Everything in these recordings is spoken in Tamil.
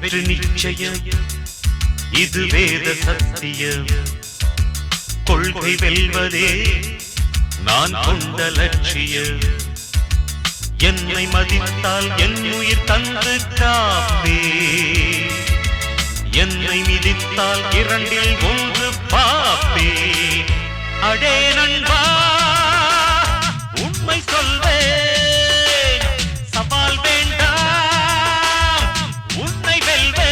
வெற்றி நிச்சயம் இது வேத சத்தியம் கொள்கை வெல்வதே நான் கொண்ட லட்சியம் என்னை மதித்தால் என் உயிர் தந்து காப்பே என்னை மிதித்தால் இரண்டில் ஒன்று பாப்பே அடே நண்பா உண்மை சொல்வேன் சவால் வேண்டாம் உன்னை வெல்வேன்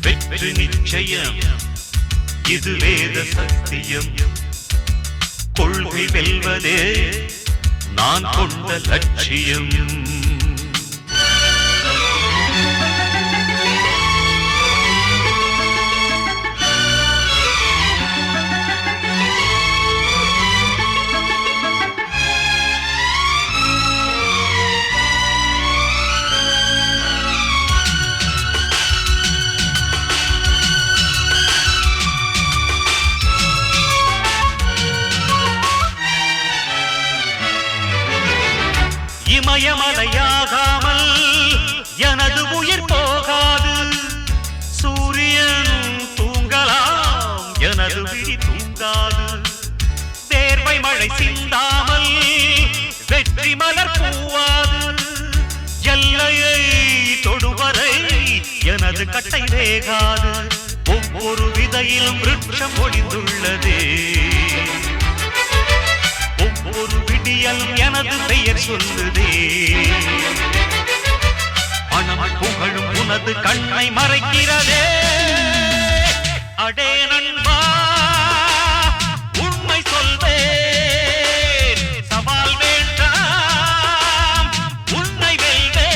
வெற்றி நிச்சயம் இது வேத சத்தியம் கொள்கை வெல்வதே நான் கொண்ட லட்சியம் இமயமலையாகாமல் எனது உயிர் போகாது சூரியன் தூங்கலாம் எனது விழி தூங்காது தேர்வை மழை சிந்தாமல் வெற்றி மலர் பூவாது எல்லையை தொடுவரை எனது கட்டை வேகாது ஒவ்வொரு விதையிலும் விருட்சம் ஒளிந்துள்ளதே ஒவ்வொரு விடியலும் எனது பெயர் சொல்லுதே பணம் புகழும் உனது கண்ணை மறைக்கிறதே அடே நண்பா உண்மை சொல்வேன் சவால் வேண்டாம் உன்னை வெல்வேன்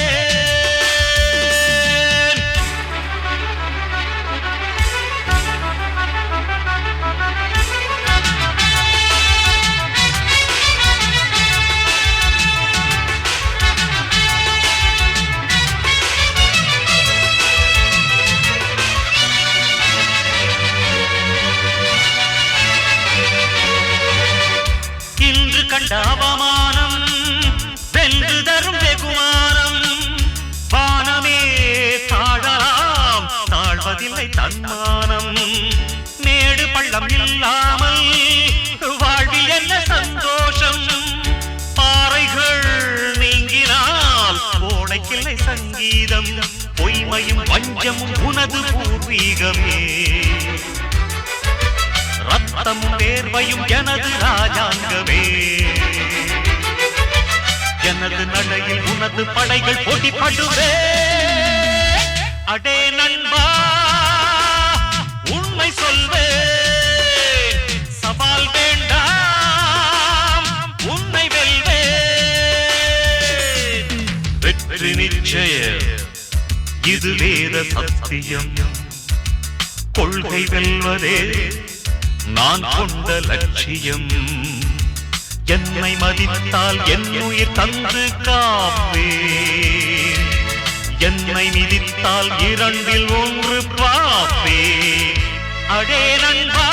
கண்ட அவமானம் வென்று தரும் வெகுமானம் வானமே தாழலாம் தாழ்வதில்லை தன்மானம் மேடு பள்ளம் இல்லாமல் வாழ்வில் என்ன சந்தோஷம் பாறைகள் நீங்கினால் கோடைக்கில்லை சங்கீதம் பொய்மையும் வஞ்சமும் உனது பூர்வீகமே ரத்தம் வேர்வையும் எனது ராஜாங்கமே எனது நடையில் உனது படைகள் போட்டிப்படுவே அடே நண்பா உண்மை சொல்வேன் சவால் வேண்டாம் உன்னை வெல்வேன் வெற்றி நிச்சயம் இது வேத சத்தியம் கொள்கை வெல்வதே நான் கொண்ட லட்சியம் என்னை மதித்தால் என் உயிர் தந்து காப்பேன் என்னை மிதித்தால் இரண்டில் ஒன்று பாப்பேன் அடே நண்பா